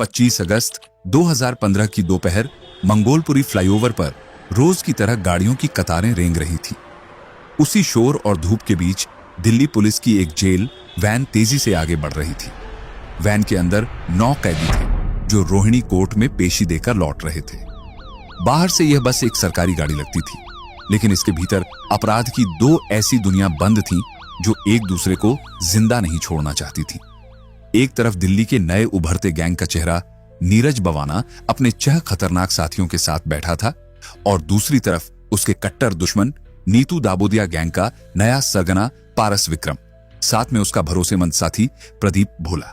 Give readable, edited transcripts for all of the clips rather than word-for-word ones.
25 अगस्त 2015 की दोपहर मंगोलपुरी फ्लाईओवर पर रोज की तरह गाड़ियों की कतारें रेंग रही थी। उसी शोर और धूप के बीच दिल्ली पुलिस की एक जेल वैन तेजी से आगे बढ़ रही थी। वैन के अंदर 9 कैदी थे जो रोहिणी कोर्ट में पेशी देकर लौट रहे थे। बाहर से यह बस एक सरकारी गाड़ी लगती थी, लेकिन इसके भीतर अपराध की 2 ऐसी दुनिया बंद थीं जो एक दूसरे को जिंदा नहीं छोड़ना चाहती थी। एक तरफ दिल्ली के नए उभरते गैंग का चेहरा नीरज बवाना अपने 6 खतरनाक साथियों के साथ बैठा था, और दूसरी तरफ उसके कट्टर दुश्मन नीतू दाबोदिया गैंग का नया सरगना पारस विक्रम, साथ में उसका भरोसेमंद साथी प्रदीप भोला।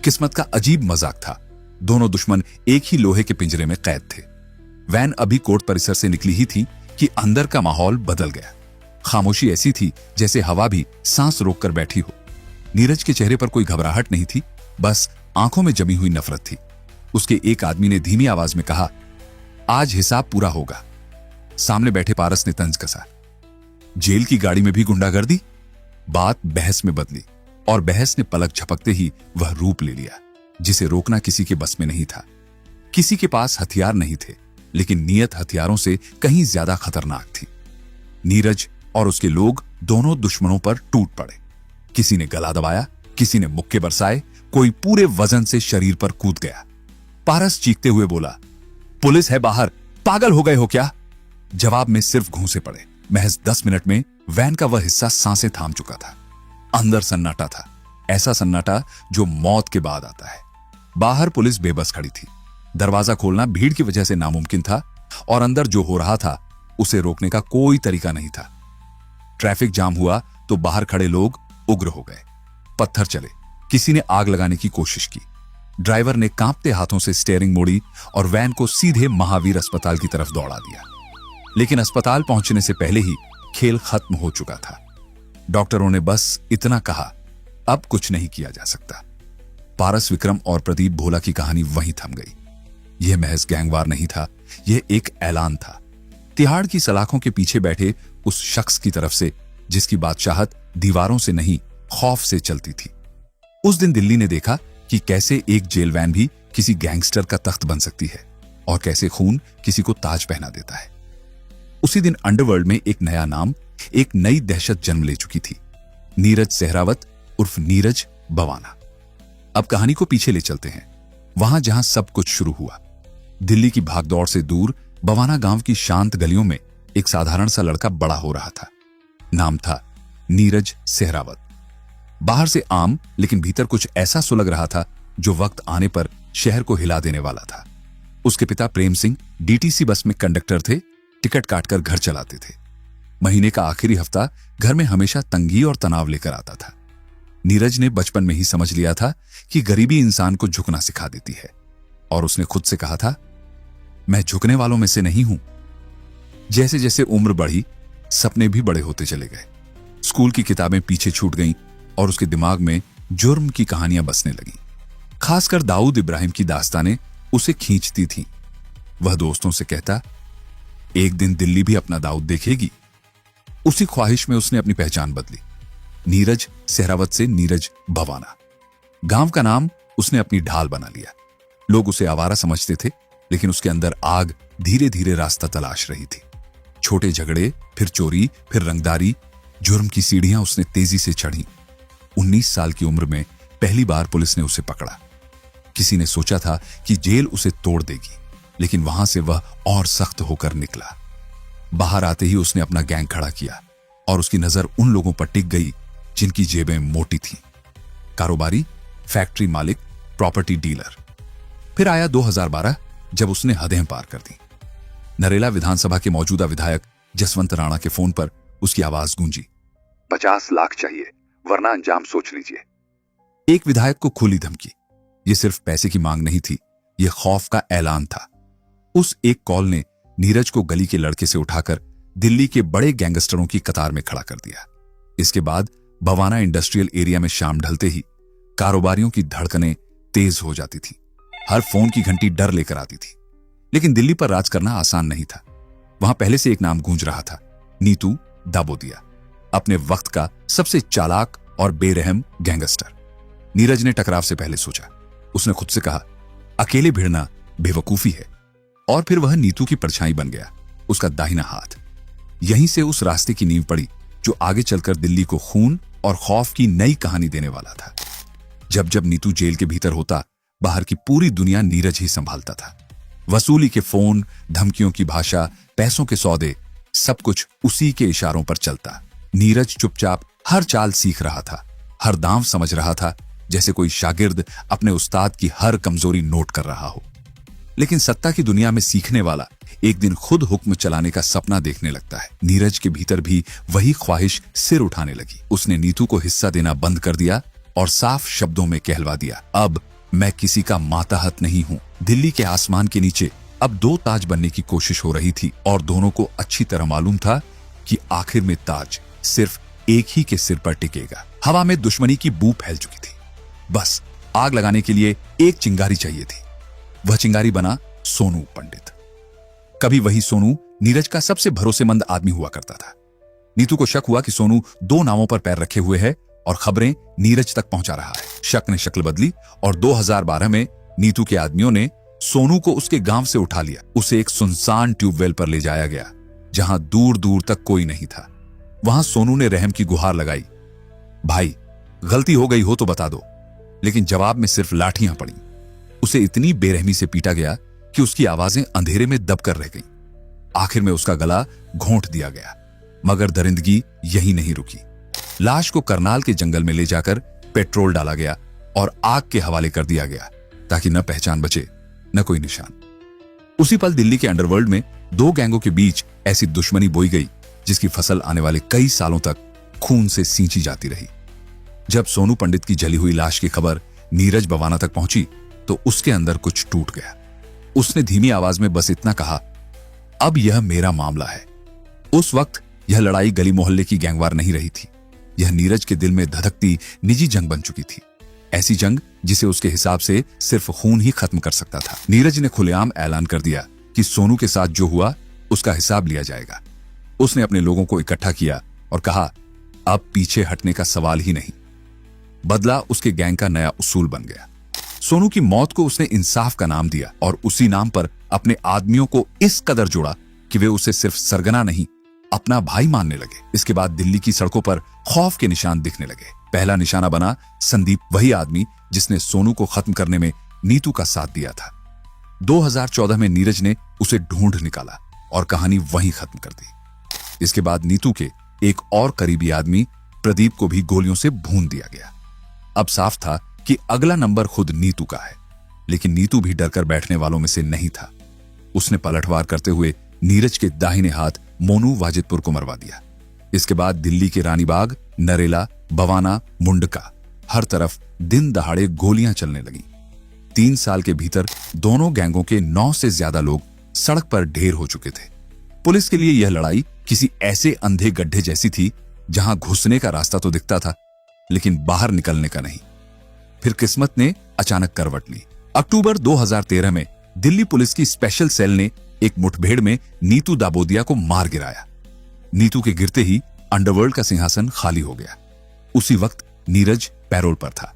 किस्मत का अजीब मजाक था, दोनों दुश्मन एक ही लोहे के पिंजरे में कैद थे। वैन अभी कोर्ट परिसर से निकली ही थी कि अंदर का माहौल बदल गया। खामोशी ऐसी थी जैसे हवा भी सांस रोककर बैठी हो। नीरज के चेहरे पर कोई घबराहट नहीं थी, बस आंखों में जमी हुई नफरत थी। उसके एक आदमी ने धीमी आवाज में कहा, आज हिसाब पूरा होगा। सामने बैठे पारस ने तंज कसा, जेल की गाड़ी में भी गुंडागर्दी? बात बहस में बदली, और बहस ने पलक झपकते ही वह रूप ले लिया जिसे रोकना किसी के बस में नहीं था। किसी के पास हथियार नहीं थे, लेकिन नीयत हथियारों से कहीं ज्यादा खतरनाक थी। नीरज और उसके लोग दोनों दुश्मनों पर टूट पड़े। किसी ने गला दबाया, किसी ने मुक्के बरसाए, कोई पूरे वजन से शरीर पर कूद गया। पारस चीखते हुए बोला, पुलिस है बाहर, पागल हो गए हो क्या? जवाब में सिर्फ घूंसे पड़े। महज 10 मिनट में वैन का वह हिस्सा सांसें थाम चुका था। अंदर सन्नाटा था, ऐसा सन्नाटा जो मौत के बाद आता है। बाहर पुलिस बेबस खड़ी थी। दरवाजा खोलना भीड़ की वजह से नामुमकिन था, और अंदर जो हो रहा था उसे रोकने का कोई तरीका नहीं था। ट्रैफिक जाम हुआ तो बाहर खड़े लोग उग्र हो गए। पत्थर चले, किसी ने आग लगाने की कोशिश की। ड्राइवर ने कांपते हाथों से स्टीयरिंग मोड़ी और वैन को सीधे महावीर अस्पताल की तरफ दौड़ा दिया। लेकिन अस्पताल पहुंचने से पहले ही खेल खत्म हो चुका था। डॉक्टरों ने बस इतना कहा, अब कुछ नहीं किया जा सकता। पारस विक्रम और प्रदीप भोला की कहानी वहीं थम गई। यह महज गैंगवार नहीं था, यह एक ऐलान था तिहाड़ की सलाखों के पीछे बैठे उस शख्स की तरफ से जिसकी बादशाहत दीवारों से नहीं, खौफ से चलती थी। उस दिन दिल्ली ने देखा कि कैसे एक जेल वैन भी किसी गैंगस्टर का तख्त बन सकती है, और कैसे खून किसी को ताज पहना देता है। उसी दिन अंडरवर्ल्ड में एक नया नाम, एक नई दहशत जन्म ले चुकी थी, नीरज सहरावत उर्फ नीरज बवाना। अब कहानी को पीछे ले चलते हैं, वहां जहां सब कुछ शुरू हुआ। दिल्ली की भागदौड़ से दूर बवाना गांव की शांत गलियों में एक साधारण सा लड़का बड़ा हो रहा था। नाम था नीरज सहरावत। बाहर से आम, लेकिन भीतर कुछ ऐसा सुलग रहा था जो वक्त आने पर शहर को हिला देने वाला था। उसके पिता प्रेम सिंह डीटीसी बस में कंडक्टर थे, टिकट काटकर घर चलाते थे। महीने का आखिरी हफ्ता घर में हमेशा तंगी और तनाव लेकर आता था। नीरज ने बचपन में ही समझ लिया था कि गरीबी इंसान को झुकना सिखा देती है, और उसने खुद से कहा था, मैं झुकने वालों में से नहीं हूं। जैसे जैसे उम्र बढ़ी, सपने भी बड़े होते चले गए। स्कूल की किताबें पीछे छूट गईं और उसके दिमाग में जुर्म की कहानियां बसने लगीं। खासकर दाऊद इब्राहिम की दास्तानें उसे खींचती थीं। वह दोस्तों से कहता, एक दिन दिल्ली भी अपना दाऊद देखेगी। उसी ख्वाहिश में उसने अपनी पहचान बदली, नीरज सहरावत से नीरज बवाना। गांव का नाम उसने अपनी ढाल बना लिया। लोग उसे आवारा समझते थे, लेकिन उसके अंदर आग धीरे धीरे रास्ता तलाश रही थी। छोटे झगड़े, फिर चोरी, फिर रंगदारी, जुर्म की सीढ़ियां उसने तेजी से चढ़ी। 19 साल की उम्र में पहली बार पुलिस ने उसे पकड़ा। किसी ने सोचा था कि जेल उसे तोड़ देगी, लेकिन वहां से वह और सख्त होकर निकला। बाहर आते ही उसने अपना गैंग खड़ा किया, और उसकी नजर उन लोगों पर टिक गई जिनकी जेबें मोटी थीं। कारोबारी, फैक्ट्री मालिक, प्रॉपर्टी डीलर। फिर आया 2012, जब उसने हदें पार कर दी। नरेला विधानसभा के मौजूदा विधायक जसवंत राणा के फोन पर उसकी आवाज गूंजी, 50 लाख चाहिए, वरना अंजाम सोच लीजिए। एक विधायक को खुली धमकी। यह सिर्फ पैसे की मांग नहीं थी, यह खौफ का ऐलान था। उस एक कॉल ने नीरज को गली के लड़के से उठाकर दिल्ली के बड़े गैंगस्टरों की कतार में खड़ा कर दिया। इसके बाद बवाना इंडस्ट्रियल एरिया में शाम ढलते ही कारोबारियों की धड़कनें तेज हो जाती थी। हर फोन की घंटी डर लेकर आती थी। लेकिन दिल्ली पर राज करना आसान नहीं था। वहां पहले से एक नाम गूंज रहा था, नीतू दाबोदिया, अपने वक्त का सबसे चालाक और बेरहम गैंगस्टर। नीरज ने टकराव से पहले सोचा। उसने खुद से कहा, अकेले भिड़ना बेवकूफी है। और फिर वह नीतू की परछाई बन गया, उसका दाहिना हाथ। यहीं से उस रास्ते की नींव पड़ी जो आगे चलकर दिल्ली को खून और खौफ की नई कहानी देने वाला था। जब जब नीतू जेल के भीतर होता, बाहर की पूरी दुनिया नीरज ही संभालता था। वसूली के फोन, धमकियों की भाषा, पैसों के सौदे, सब कुछ उसी के इशारों पर चलता। नीरज चुपचाप हर चाल सीख रहा था, हर दांव समझ रहा था, जैसे कोई शागिर्द अपने उस्ताद की हर कमजोरी नोट कर रहा हो। लेकिन सत्ता की दुनिया में सीखने वाला एक दिन खुद हुक्म चलाने का सपना देखने लगता है। नीरज के भीतर भी वही ख्वाहिश सिर उठाने लगी। उसने नीतू को हिस्सा देना बंद कर दिया और साफ शब्दों में कहलवा दिया, अब मैं किसी का माताहत नहीं हूं। दिल्ली के आसमान के नीचे अब दो ताज बनने की कोशिश हो रही थी और दोनों को अच्छी तरह मालूम था कि आखिर में ताज सिर्फ एक ही के सिर पर टिकेगा। हवा में दुश्मनी की बू फैल चुकी थी। बस आग लगाने के लिए एक चिंगारी चाहिए थी। वह चिंगारी बना सोनू पंडित। कभी वही सोनू नीरज का सबसे भरोसेमंद आदमी हुआ करता था। नीतू को शक हुआ कि सोनू दो नावों पर पैर रखे हुए है और खबरें नीरज तक पहुंचा रहा है। शक ने शक्ल बदली और 2012 में नीतू के आदमियों ने सोनू को उसके गांव से उठा लिया। उसे एक सुनसान ट्यूबवेल पर ले जाया गया जहां दूर दूर तक कोई नहीं था। वहां सोनू ने रहम की गुहार लगाई, भाई गलती हो गई हो तो बता दो। लेकिन जवाब में सिर्फ लाठियां पड़ी। उसे इतनी बेरहमी से पीटा गया कि उसकी आवाजें अंधेरे में दबकर रह गईं। आखिर में उसका गला घोंट दिया गया। मगर दरिंदगी यही नहीं रुकी। लाश को करनाल के जंगल में ले जाकर पेट्रोल डाला गया और आग के हवाले कर दिया गया ताकि न पहचान बचे न कोई निशान। उसी पल दिल्ली के अंडरवर्ल्ड में दो गैंगों के बीच ऐसी दुश्मनी बोई गई जिसकी फसल आने वाले कई सालों तक खून से सींची जाती रही। जब सोनू पंडित की जली हुई लाश की खबर नीरज बवाना तक पहुंची तो उसके अंदर कुछ टूट गया। उसने धीमी आवाज में बस इतना कहा, अब यह मेरा मामला है। उस वक्त यह लड़ाई गली मोहल्ले की गैंगवार नहीं रही थी। यह नीरज के दिल में धधकती निजी जंग बन चुकी थी। ऐसी जंग जिसे उसके हिसाब से सिर्फ खून ही खत्म कर सकता था। नीरज ने खुलेआम ऐलान कर दिया कि सोनू के साथ जो हुआ उसका हिसाब लिया जाएगा। उसने अपने लोगों को इकट्ठा किया और कहा, अब पीछे हटने का सवाल ही नहीं। बदला उसके गैंग का नया उसूल बन गया। सोनू की मौत को उसने इंसाफ का नाम दिया और उसी नाम पर अपने आदमियों को इस कदर जोड़ा कि वे उसे सिर्फ सरगना नहीं, अपना भाई मानने लगे। इसके बाद दिल्ली की सड़कों पर खौफ के निशान दिखने लगे। पहला निशाना बना संदीप, वही आदमी जिसने सोनू को खत्म करने में नीतू का साथ दिया था। 2014 में नीरज ने उसे ढूंढ निकाला और कहानी वहीं खत्म कर दी। इसके बाद नीतू के एक और करीबी आदमी प्रदीप को भी गोलियों से भून दिया गया। अब साफ था कि अगला नंबर खुद नीतू का है। लेकिन नीतू भी डरकर बैठने वालों में से नहीं था। उसने पलटवार करते हुए नीरज के दाहिने हाथ मोनू वाजिदपुर को मरवा दिया। इसके बाद दिल्ली के रानीबाग, नरेला, बवाना, मुंडका, हर तरफ दिन दहाड़े गोलियां चलने लगीं। 3 साल के भीतर दोनों गैंगों के 9 से ज्यादा लोग सड़क पर ढेर हो चुके थे। पुलिस के लिए यह लड़ाई किसी ऐसे अंधे गड्ढे जैसी थी जहां घुसने का रास्ता तो दिखता था लेकिन बाहर निकलने का नहीं। फिर किस्मत ने अचानक करवट ली। अक्टूबर 2013 में दिल्ली पुलिस की स्पेशल सेल ने एक मुठभेड़ में नीतू दाबोदिया को मार गिराया। नीतू के गिरते ही अंडरवर्ल्ड का सिंहासन खाली हो गया। उसी वक्त नीरज पैरोल पर था।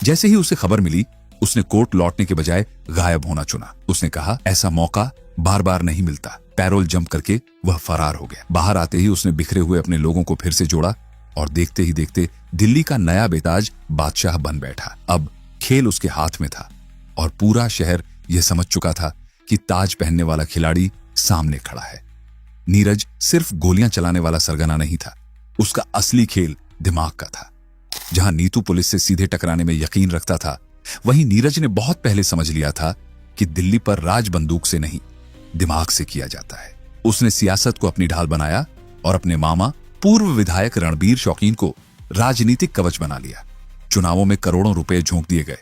जैसे ही उसे खबर मिली उसने कोर्ट लौटने के बजाय गायब होना चुना। उसने कहा, ऐसा मौका बार बार नहीं मिलता। पैरोल जंप करके वह फरार हो गया। बाहर आते ही उसने बिखरे हुए अपने लोगों को फिर से जोड़ा और देखते ही देखते दिल्ली का नया बेताज बादशाह बन बैठा। अब खेल उसके हाथ में था और पूरा शहर यह समझ चुका था कि ताज पहनने वाला खिलाड़ी सामने खड़ा है। नीरज सिर्फ गोलियां चलाने वाला सरगना नहीं था, उसका असली खेल दिमाग का था। जहां नीतू पुलिस से सीधे टकराने में यकीन रखता था, वहीं नीरज ने बहुत पहले समझ लिया था कि दिल्ली पर राज बंदूक से नहीं, दिमाग से किया जाता है। उसने सियासत को अपनी ढाल बनाया और अपने मामा पूर्व विधायक रणबीर शौकीन को राजनीतिक कवच बना लिया। चुनावों में करोड़ों रुपए झोंक दिए गए।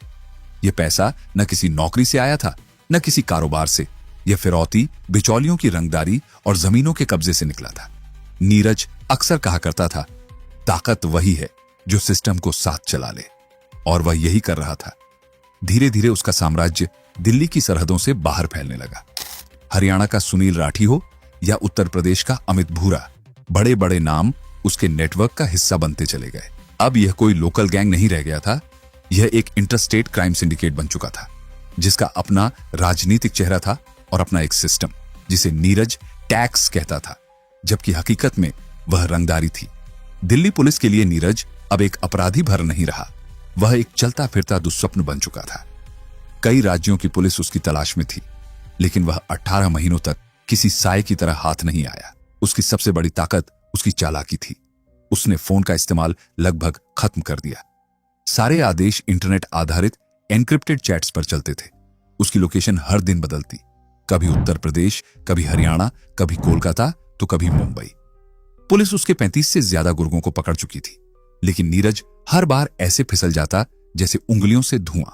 यह पैसा न किसी नौकरी से आया था न किसी कारोबार से। यह फिरौती, बिचौलियों की रंगदारी और जमीनों के कब्जे से निकला था। नीरज अक्सर कहा करता था, ताकत वही है जो सिस्टम को साथ चला ले, और वह यही कर रहा था। धीरे धीरे उसका साम्राज्य दिल्ली की सरहदों से बाहर फैलने लगा। हरियाणा का सुनील राठी हो या उत्तर प्रदेश का अमित भूरा, बड़े बड़े नाम उसके नेटवर्क का हिस्सा बनते चले गए। अब यह कोई लोकल गैंग नहीं रह गया था, यह एक इंटरस्टेट क्राइम सिंडिकेट बन चुका था। जिसका अपना राजनीतिक चेहरा था और अपना एक सिस्टम जिसे नीरज टैक्स कहता था, जबकि हकीकत में वह रंगदारी थी। दिल्ली पुलिस के लिए नीरज अब एक अपराधी भर नहीं रहा, वह एक चलता फिरता दुस्वप्न बन चुका था। कई राज्यों की पुलिस उसकी तलाश में थी, लेकिन वह 18 महीनों तक किसी साए की तरह हाथ नहीं आया। उसकी सबसे बड़ी ताकत उसकी चालाकी थी। उसने फोन का इस्तेमाल लगभग खत्म कर दिया। सारे आदेश इंटरनेट आधारित एन्क्रिप्टेड चैट्स पर चलते थे। उसकी लोकेशन हर दिन बदलती, कभी उत्तर प्रदेश, कभी हरियाणा, कभी कोलकाता, तो कभी मुंबई। पुलिस उसके 35 से ज्यादा गुर्गों को पकड़ चुकी थी, लेकिन नीरज हर बार ऐसे फिसल जाता जैसे उंगलियों से धुआं।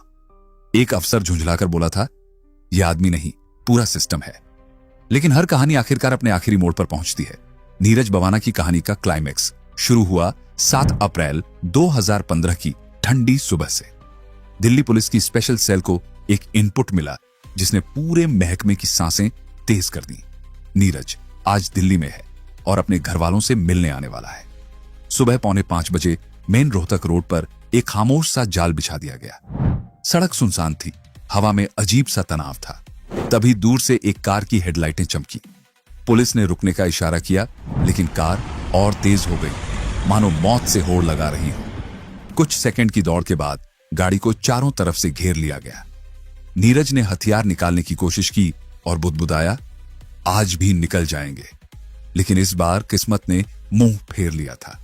एक अफसर झुंझलाकर बोला था, यह आदमी नहीं, पूरा सिस्टम है। लेकिन हर कहानी आखिरकार अपने आखिरी मोड़ पर पहुंचती है। नीरज बवाना की कहानी का क्लाइमैक्स शुरू हुआ 7 अप्रैल 2015 की ठंडी सुबह से। दिल्ली पुलिस की स्पेशल सेल को एक इनपुट मिला जिसने पूरे महकमे की सांसें तेज कर दी। नीरज आज दिल्ली में है और अपने घर वालों से मिलने आने वाला है। सुबह 4:45 बजे मेन रोहतक रोड पर एक खामोश सा जाल बिछा दिया गया। सड़क सुनसान थी, हवा में अजीब सा तनाव था। तभी दूर से एक कार की हेडलाइटें चमकी। पुलिस ने रुकने का इशारा किया, लेकिन कार और तेज हो गई, मानो मौत से होड़ लगा रही हो। कुछ सेकंड की दौड़ के बाद गाड़ी को चारों तरफ से घेर लिया गया। नीरज ने हथियार निकालने की कोशिश की और बुदबुदाया, आज भी निकल जाएंगे। लेकिन इस बार किस्मत ने मुंह फेर लिया था।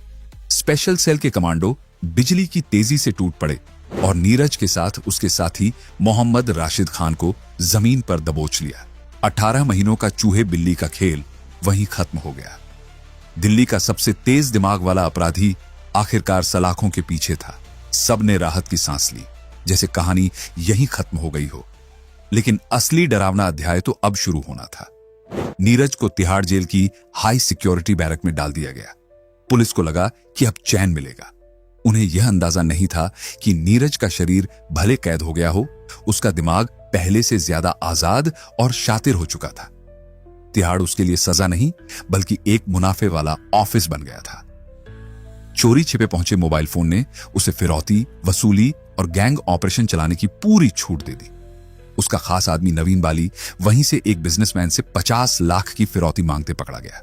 स्पेशल सेल के कमांडो बिजली की तेजी से टूट पड़े और नीरज के साथ उसके साथी मोहम्मद राशिद खान को जमीन पर दबोच लिया। 18 महीनों का चूहे बिल्ली का खेल वहीं खत्म हो गया। दिल्ली का सबसे तेज दिमाग वाला अपराधी आखिरकार सलाखों के पीछे था। सबने राहत की सांस ली, जैसे कहानी यहीं खत्म हो गई हो। लेकिन असली डरावना अध्याय तो अब शुरू होना था। नीरज को तिहाड़ जेल की हाई सिक्योरिटी बैरक में डाल दिया गया। पुलिस को लगा कि अब चैन मिलेगा। उन्हें यह अंदाजा नहीं था कि नीरज का शरीर भले कैद हो गया हो, उसका दिमाग पहले से ज्यादा आजाद और शातिर हो चुका था। तिहाड़ उसके लिए सजा नहीं, बल्कि एक मुनाफे वाला ऑफिस बन गया था। चोरी छिपे पहुंचे मोबाइल फोन ने उसे फिरौती, वसूली और गैंग ऑपरेशन चलाने की पूरी छूट दे दी। उसका खास आदमी नवीन बाली वहीं से एक बिजनेसमैन से 50 लाख की फिरौती मांगते पकड़ा गया।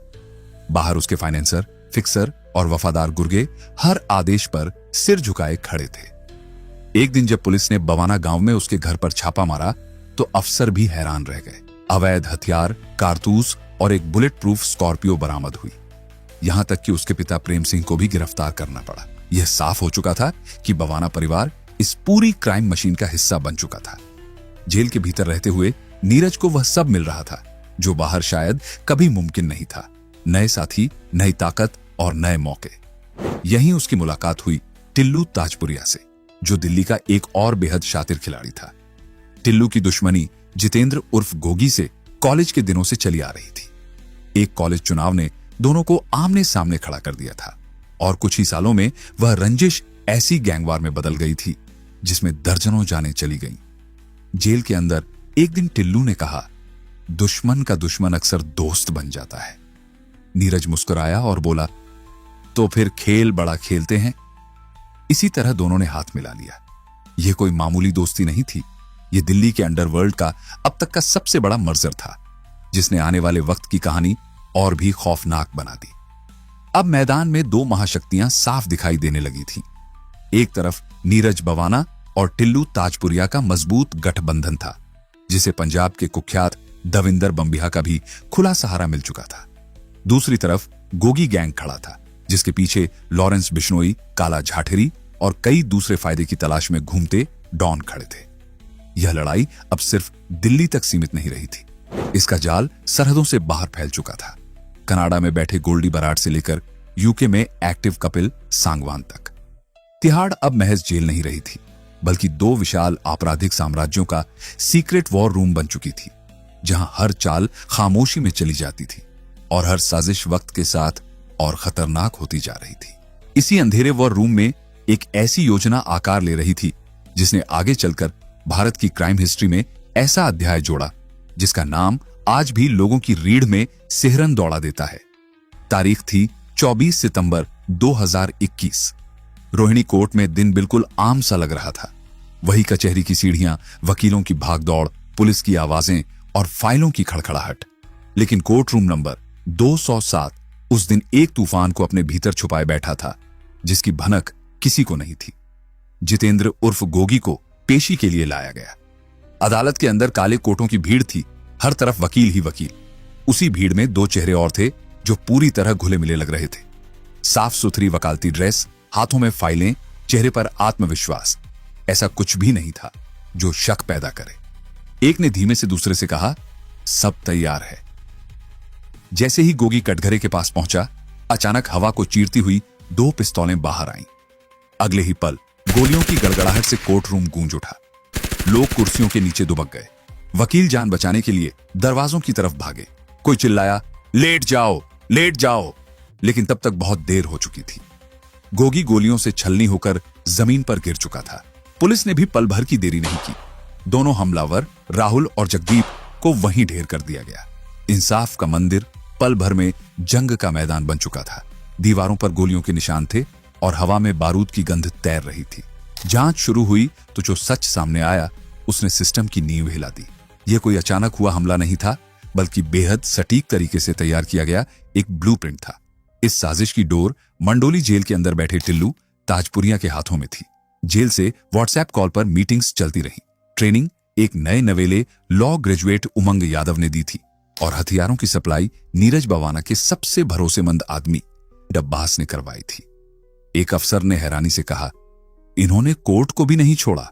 बाहर उसके फाइनेंसर, फिक्सर और वफादार गुर्गे हर आदेश पर सिर झुकाए खड़े थे। एक दिन जब पुलिस ने बवाना गांव में उसके घर पर छापा मारा तो अफसर भी हैरान रह गए। अवैध हथियार, कारतूस और एक बुलेट प्रूफ स्कॉर्पियो बरामद हुई। यहां तक कि उसके पिता प्रेम सिंह को भी गिरफ्तार करना पड़ा। यह साफ हो चुका था कि बवाना परिवार इस पूरी क्राइम मशीन का हिस्सा बन चुका था। जेल के भीतर रहते हुए नीरज को वह सब मिल रहा था जो बाहर शायद कभी मुमकिन नहीं था। नए साथी, नई ताकत और नए मौके। यहीं उसकी मुलाकात हुई टिल्लू ताजपुरिया से, जो दिल्ली का एक और बेहद शातिर खिलाड़ी था। टिल्लू की दुश्मनी जितेंद्र उर्फ गोगी से कॉलेज के दिनों से चली आ रही थी। एक कॉलेज चुनाव ने दोनों को आमने सामने खड़ा कर दिया था और कुछ ही सालों में वह रंजिश ऐसी गैंगवार में बदल गई थी जिसमें दर्जनों जानें चली गईं। जेल के अंदर एक दिन टिल्लू ने कहा, दुश्मन का दुश्मन अक्सर दोस्त बन जाता है। नीरज मुस्कुराया और बोला, तो फिर खेल बड़ा खेलते हैं। इसी तरह दोनों ने हाथ मिला लिया। यह कोई मामूली दोस्ती नहीं थी, यह दिल्ली के अंडरवर्ल्ड का अब तक का सबसे बड़ा मर्जर था, जिसने आने वाले वक्त की कहानी और भी खौफनाक बना दी। अब मैदान में दो महाशक्तियां साफ दिखाई देने लगी थीं। एक तरफ नीरज बवाना और टिल्लू ताजपुरिया का मजबूत गठबंधन था, जिसे पंजाब के कुख्यात दविंदर बंबिहा का भी खुला सहारा मिल चुका था। दूसरी तरफ गोगी गैंग खड़ा था, जिसके पीछे लॉरेंस बिश्नोई, काला झाठेरी और कई दूसरे फायदे की तलाश में घूमते डॉन खड़े थे। यह लड़ाई अब सिर्फ दिल्ली तक सीमित नहीं रही थी, इसका जाल सरहदों से बाहर फैल चुका था। कनाडा में बैठे गोल्डी बराड से लेकर यूके में एक्टिव कपिल सांगवान तक। तिहाड़ अब महज जेल नहीं रही थी, बल्कि दो विशाल आपराधिक साम्राज्यों का सीक्रेट वॉर रूम बन चुकी थी, जहां हर चाल खामोशी में चली जाती थी और हर साजिश वक्त के साथ और खतरनाक होती जा रही थी। इसी अंधेरे वॉर रूम में एक ऐसी योजना आकार ले रही थी जिसने आगे चलकर भारत की क्राइम हिस्ट्री में ऐसा अध्याय जोड़ा जिसका नाम आज भी लोगों की रीढ़ में सिहरन दौड़ा देता है। तारीख थी 24 सितंबर 2021। रोहिणी कोर्ट में दिन बिल्कुल आम सा लग रहा था। वही कचहरी की सीढ़ियां, वकीलों की भागदौड़, पुलिस की आवाजें और फाइलों की खड़खड़ाहट। लेकिन कोर्ट रूम नंबर 207 उस दिन एक तूफान को अपने भीतर छुपाए बैठा था, जिसकी भनक किसी को नहीं थी। जितेंद्र उर्फ गोगी को पेशी के लिए लाया गया। अदालत के अंदर काले कोटों की भीड़ थी, हर तरफ वकील ही वकील। उसी भीड़ में दो चेहरे और थे जो पूरी तरह घुले मिले लग रहे थे। साफ सुथरी वकालती ड्रेस, हाथों में फाइलें, चेहरे पर आत्मविश्वास। ऐसा कुछ भी नहीं था जो शक पैदा करे। एक ने धीमे से दूसरे से कहा, सब तैयार है। जैसे ही गोगी कटघरे के पास पहुंचा, अचानक हवा को चीरती हुई दो पिस्तौलें बाहर आईं। अगले ही पल गोलियों की गड़गड़ाहट से कोर्ट रूम गूंज उठा। लोग कुर्सियों के नीचे दुबक गए। वकील जान बचाने के लिए दरवाजों की तरफ भागे। कोई चिल्लाया, लेट जाओ, लेट जाओ, लेकिन तब तक बहुत देर हो चुकी थी। गोगी गोलियों से छलनी होकर जमीन पर गिर चुका था। पुलिस ने भी पल भर की देरी नहीं की। दोनों हमलावर राहुल और जगदीप को वहीं ढेर कर दिया गया। इंसाफ का मंदिर पल भर में जंग का मैदान बन चुका था। दीवारों पर गोलियों के निशान थे और हवा में बारूद की गंध तैर रही थी। जांच शुरू हुई तो जो सच सामने आया उसने सिस्टम की नींव हिला दी। यह कोई अचानक हुआ हमला नहीं था, बल्कि बेहद सटीक तरीके से तैयार किया गया एक ब्लूप्रिंट था। इस साजिश की डोर मंडोली जेल के अंदर बैठे टिल्लू ताजपुरिया के हाथों में थी। जेल से व्हाट्सएप कॉल पर मीटिंग्स चलती रहीं। ट्रेनिंग एक नए नवेले लॉ ग्रेजुएट उमंग यादव ने दी थी और हथियारों की सप्लाई नीरज बवाना के सबसे भरोसेमंद आदमी डब्बास ने करवाई थी। एक अफसर ने हैरानी से कहा, इन्होंने कोर्ट को भी नहीं छोड़ा।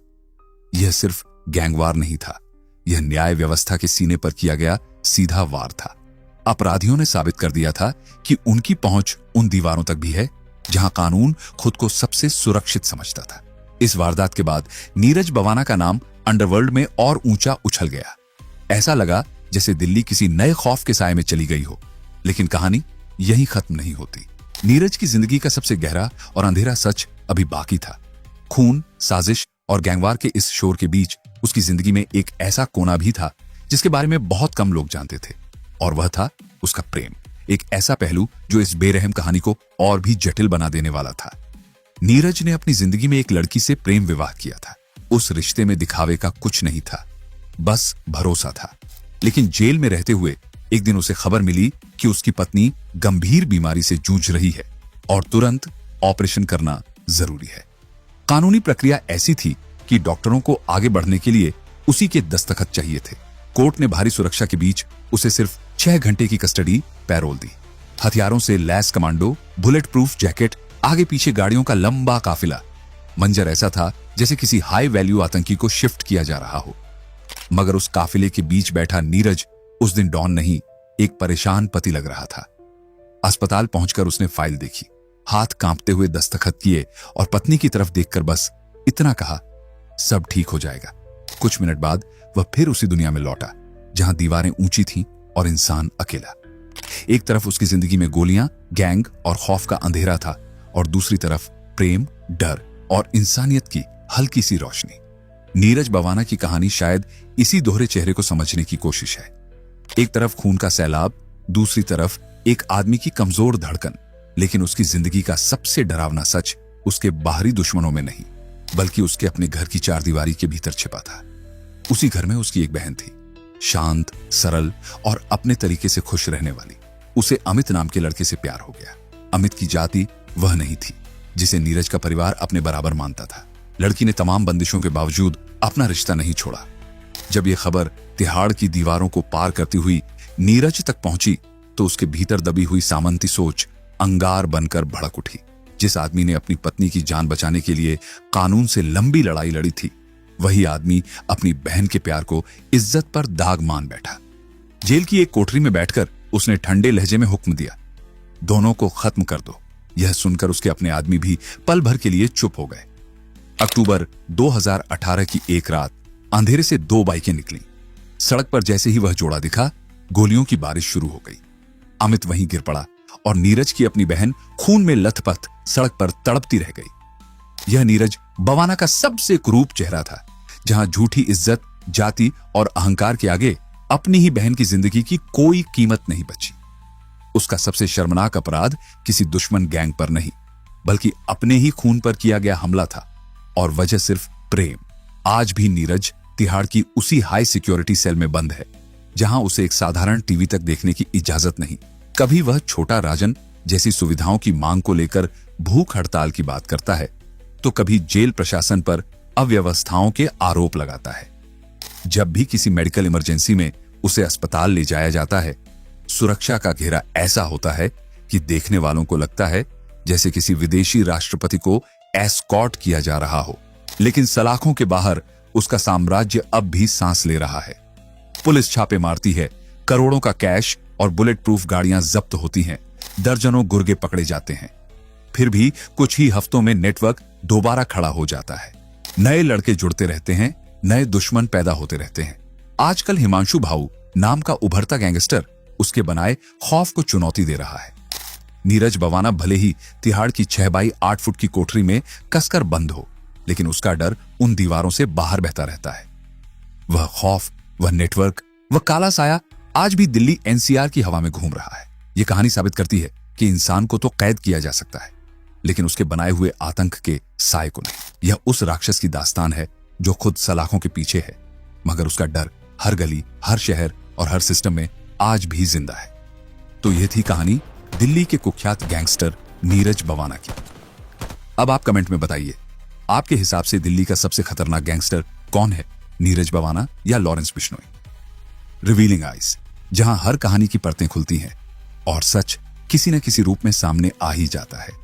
यह सिर्फ गैंगवार नहीं था, यह न्याय व्यवस्था के सीने पर किया गया सीधा वार था। अपराधियों ने साबित कर दिया था कि उनकी पहुंच उन दीवारों तक भी है जहां कानून खुद को सबसे सुरक्षित समझता था। इस वारदात के बाद नीरज बवाना का नाम अंडरवर्ल्ड में और ऊंचा उछल गया। ऐसा लगा जैसे दिल्ली किसी नए खौफ के साए में चली गई हो। लेकिन कहानी यहीं खत्म नहीं होती। नीरज की जिंदगी का सबसे गहरा और अंधेरा सच अभी बाकी था। खून, साजिश और गैंगवार के इस शोर के बीच उसकी जिंदगी में एक ऐसा कोना भी था जिसके बारे में बहुत कम लोग जानते थे, और वह था उसका प्रेम। एक ऐसा पहलू जो इस बेरहम कहानी को और भी जटिल बना देने वाला था। नीरज ने अपनी जिंदगी में एक लड़की से प्रेम विवाह किया था। उस रिश्ते में दिखावे का कुछ नहीं था, बस भरोसा था। लेकिन जेल में रहते हुए एक दिन उसे खबर मिली कि उसकी पत्नी गंभीर बीमारी से जूझ रही है और तुरंत ऑपरेशन करना जरूरी है। कानूनी प्रक्रिया ऐसी थी कि डॉक्टरों को आगे बढ़ने के लिए उसी के दस्तखत चाहिए थे। कोर्ट ने भारी सुरक्षा के बीच उसे सिर्फ 6 घंटे की कस्टडी पैरोल दी। हथियारों से lace commando, bullet proof jacket, आगे पीछे गाड़ियों का लंबा काफिला। मंजर ऐसा था जैसे किसी हाई वैल्यू आतंकी को शिफ्ट किया जा रहा हो। मगर उस काफिले के बीच बैठा नीरज उस दिन डॉन नहीं, एक परेशान पति लग रहा था। अस्पताल पहुंचकर उसने फाइल देखी, हाथ कांपते हुए दस्तखत किए और पत्नी की तरफ देखकर बस इतना कहा, सब ठीक हो जाएगा। कुछ मिनट बाद वह फिर उसी दुनिया में लौटा जहां दीवारें ऊंची थीं और इंसान अकेला। एक तरफ उसकी जिंदगी में गोलियां, गैंग और खौफ का अंधेरा था, और दूसरी तरफ प्रेम, डर और इंसानियत की हल्की सी रोशनी। नीरज बवाना की कहानी शायद इसी दोहरे चेहरे को समझने की कोशिश है। एक तरफ खून का सैलाब, दूसरी तरफ एक आदमी की कमजोर धड़कन। लेकिन उसकी जिंदगी का सबसे डरावना सच उसके बाहरी दुश्मनों में नहीं, बल्कि उसके अपने घर की चारदीवारी के भीतर छिपा था। उसी घर में उसकी एक बहन थी, शांत, सरल और अपने तरीके से खुश रहने वाली। उसे अमित नाम के लड़के से प्यार हो गया। अमित की जाति वह नहीं थी जिसे नीरज का परिवार अपने बराबर मानता था। लड़की ने तमाम बंदिशों के बावजूद अपना रिश्ता नहीं छोड़ा। जब यह खबर तिहाड़ की दीवारों को पार करती हुई नीरज तक पहुंची तो उसके भीतर दबी हुई सामंती सोच अंगार बनकर भड़क उठी। जिस आदमी ने अपनी पत्नी की जान बचाने के लिए कानून से लंबी लड़ाई लड़ी थी, वही आदमी अपनी बहन के प्यार को इज्जत पर दाग मान बैठा। जेल की एक कोठरी में बैठकर उसने ठंडे लहजे में हुक्म दिया, दोनों को खत्म कर दो। यह सुनकर उसके अपने आदमी भी पल भर के लिए चुप हो गए। अक्टूबर 2018 की एक रात अंधेरे से 2 बाइकें निकली। सड़क पर जैसे ही वह जोड़ा दिखा, गोलियों की बारिश शुरू हो गई। अमित वहीं गिर पड़ा और नीरज की अपनी बहन खून में लथपथ सड़क पर तड़पती रह गई। यह नीरज बवाना का सबसे क्रूप चेहरा था, जहां झूठी इज्जत, जाति और अहंकार के आगे अपनी ही बहन की जिंदगी की कोई कीमत नहीं बची। उसका सबसे शर्मनाक अपराध किसी दुश्मन गैंग पर नहीं, बल्कि अपने ही खून पर किया गया हमला था, और वजह सिर्फ प्रेम। आज भी नीरज तिहाड़ की उसी हाई सिक्योरिटी सेल में बंद है, जहां उसे एक साधारण टीवी तक देखने की इजाजत नहीं। कभी वह छोटा राजन जैसी सुविधाओं की मांग को लेकर भूख हड़ताल की बात करता है, तो कभी जेल प्रशासन पर अव्यवस्थाओं के आरोप लगाता है। जब भी किसी मेडिकल इमरजेंसी में उसे अस्पताल ले जाया जाता है, सुरक्षा का घेरा ऐसा होता है कि देखने वालों को लगता है जैसे किसी विदेशी राष्ट्रपति को एस्कॉर्ट किया जा रहा हो। लेकिन सलाखों के बाहर उसका साम्राज्य अब भी सांस ले रहा है। पुलिस छापे मारती है, करोड़ों का कैश और बुलेट प्रूफ गाड़ियां जब्त होती हैं, दर्जनों गुर्गे पकड़े जाते हैं। फिर भी कुछ ही हफ्तों में नेटवर्क दोबारा खड़ा हो जाता है। नए लड़के जुड़ते रहते हैं, नए दुश्मन पैदा होते रहते हैं। आजकल हिमांशु भाऊ नाम का उभरता गैंगस्टर उसके बनाए खौफ को चुनौती दे रहा है। नीरज बवाना भले ही तिहाड़ की 6 बाई 8 फुट की कोठरी में कसकर बंद हो, लेकिन उसका डर उन दीवारों से बाहर बहता रहता है। वह खौफ, वह नेटवर्क, वह काला साया आज भी दिल्ली एनसीआर की हवा में घूम रहा है। यह कहानी साबित करती है कि इंसान को तो कैद किया जा सकता है, लेकिन उसके बनाए हुए आतंक के साए को नहीं। यह उस राक्षस की दास्तान है जो खुद सलाखों के पीछे है, मगर उसका डर हर गली, हर शहर और हर सिस्टम में आज भी जिंदा है। तो यह थी कहानी दिल्ली के कुख्यात गैंगस्टर नीरज बवाना की। अब आप कमेंट में बताइए, आपके हिसाब से दिल्ली का सबसे खतरनाक गैंगस्टर कौन है, नीरज बवाना या लॉरेंस बिश्नोई? रिवीलिंग आइज, जहां हर कहानी की परतें खुलती हैं और सच किसी न किसी रूप में सामने आ ही जाता है।